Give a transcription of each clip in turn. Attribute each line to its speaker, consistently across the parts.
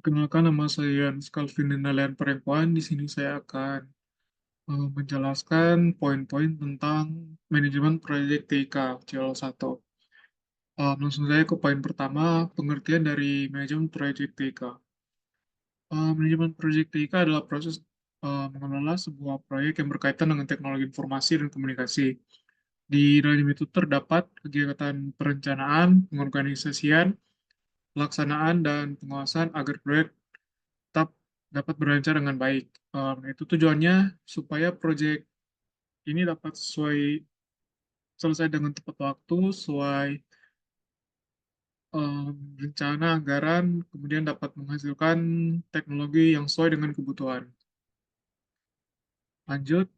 Speaker 1: Perkenalkan, nama saya Calvin Nindalian Parengkuan. Di sini saya akan menjelaskan poin-poin tentang manajemen proyek TIK CL1. Langsung saja ke poin pertama, pengertian dari manajemen proyek TIK. Manajemen proyek TIK adalah proses mengelola sebuah proyek yang berkaitan dengan teknologi informasi dan komunikasi. Di dalam itu terdapat kegiatan perencanaan, pengorganisasian, pelaksanaan, dan pengawasan agar proyek tetap dapat berlancar dengan baik. Itu tujuannya supaya proyek ini dapat selesai dengan tepat waktu, sesuai rencana anggaran, kemudian dapat menghasilkan teknologi yang sesuai dengan kebutuhan. Lanjut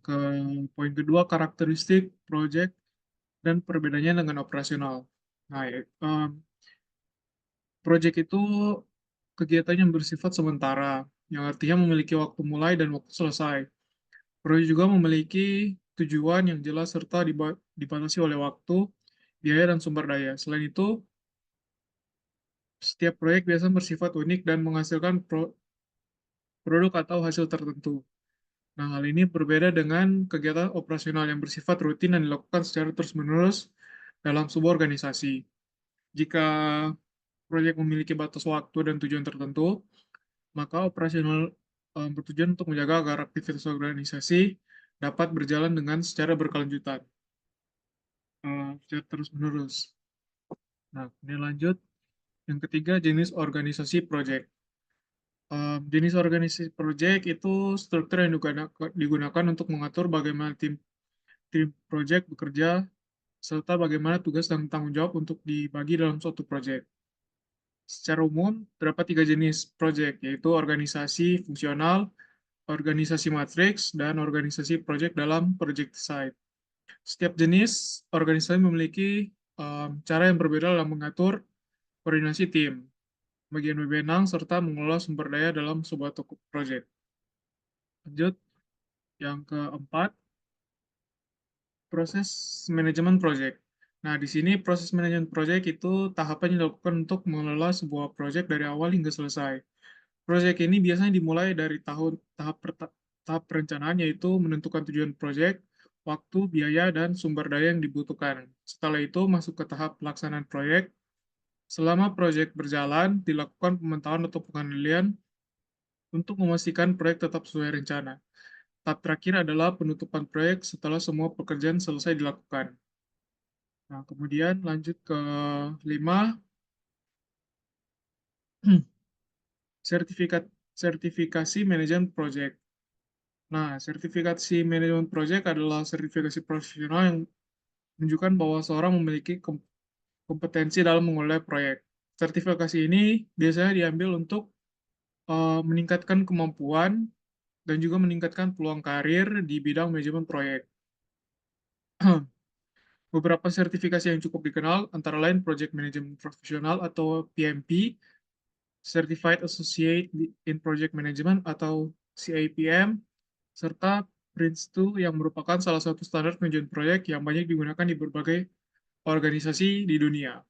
Speaker 1: ke poin kedua, karakteristik proyek dan perbedaannya dengan operasional. Nah, proyek itu kegiatan yang bersifat sementara, yang artinya memiliki waktu mulai dan waktu selesai. Proyek juga memiliki tujuan yang jelas serta dibatasi oleh waktu, biaya, dan sumber daya. Selain itu, setiap proyek biasanya bersifat unik dan menghasilkan produk atau hasil tertentu. Nah, hal ini berbeda dengan kegiatan operasional yang bersifat rutin dan dilakukan secara terus-menerus dalam sebuah organisasi. Jika proyek memiliki batas waktu dan tujuan tertentu, maka operasional bertujuan untuk menjaga agar aktivitas organisasi dapat berjalan dengan secara berkelanjutan, secara terus-menerus. Nah, ini lanjut. Yang ketiga, jenis organisasi proyek. Jenis organisasi proyek itu struktur yang digunakan untuk mengatur bagaimana tim proyek bekerja, serta bagaimana tugas dan tanggung jawab untuk dibagi dalam suatu proyek. Secara umum, terdapat tiga jenis proyek, yaitu organisasi fungsional, organisasi matriks, dan organisasi proyek dalam project site. Setiap jenis organisasi memiliki cara yang berbeda dalam mengatur koordinasi tim, bagian wewenang, serta mengelola sumber daya dalam sebuah proyek. Lanjut, yang keempat, proses manajemen proyek. Nah, di sini proses manajemen proyek itu tahapan yang dilakukan untuk mengelola sebuah proyek dari awal hingga selesai. Proyek ini biasanya dimulai dari tahap perencanaan, yaitu menentukan tujuan proyek, waktu, biaya, dan sumber daya yang dibutuhkan. Setelah itu masuk ke tahap pelaksanaan proyek. Selama proyek berjalan, dilakukan pemantauan atau pengendalian untuk memastikan proyek tetap sesuai rencana. Tahap terakhir adalah penutupan proyek setelah semua pekerjaan selesai dilakukan. Nah, kemudian lanjut ke 5, sertifikat sertifikasi manajemen proyek. Nah, sertifikasi manajemen proyek adalah sertifikasi profesional yang menunjukkan bahwa seorang memiliki kompetensi dalam mengelola proyek. Sertifikasi ini biasanya diambil untuk meningkatkan kemampuan dan juga meningkatkan peluang karir di bidang manajemen proyek. Beberapa sertifikasi yang cukup dikenal antara lain Project Management Professional atau PMP, Certified Associate in Project Management atau CAPM, serta Prince2 yang merupakan salah satu standar manajemen proyek yang banyak digunakan di berbagai organisasi di dunia.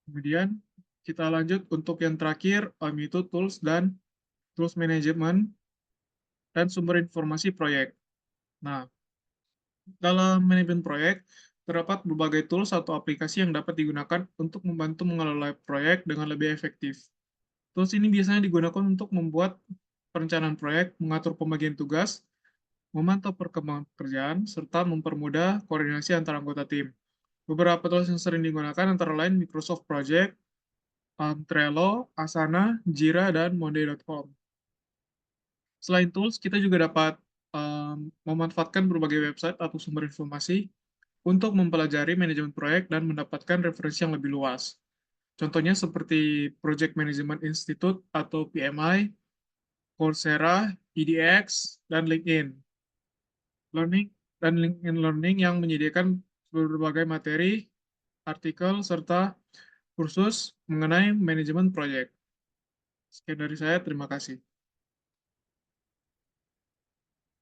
Speaker 1: Kemudian kita lanjut untuk yang terakhir, yaitu tools management dan sumber informasi proyek. Nah, dalam manajemen proyek, terdapat berbagai tools atau aplikasi yang dapat digunakan untuk membantu mengelola proyek dengan lebih efektif. Tools ini biasanya digunakan untuk membuat perencanaan proyek, mengatur pembagian tugas, memantau perkembangan pekerjaan, serta mempermudah koordinasi antara anggota tim. Beberapa tools yang sering digunakan antara lain Microsoft Project, Trello, Asana, Jira, dan Monday.com. Selain tools, kita juga dapat memanfaatkan berbagai website atau sumber informasi untuk mempelajari manajemen proyek dan mendapatkan referensi yang lebih luas. Contohnya seperti Project Management Institute atau PMI, Coursera, EDX, dan LinkedIn. LinkedIn Learning yang menyediakan berbagai materi, artikel, serta kursus mengenai manajemen proyek. Sekian dari saya, terima kasih.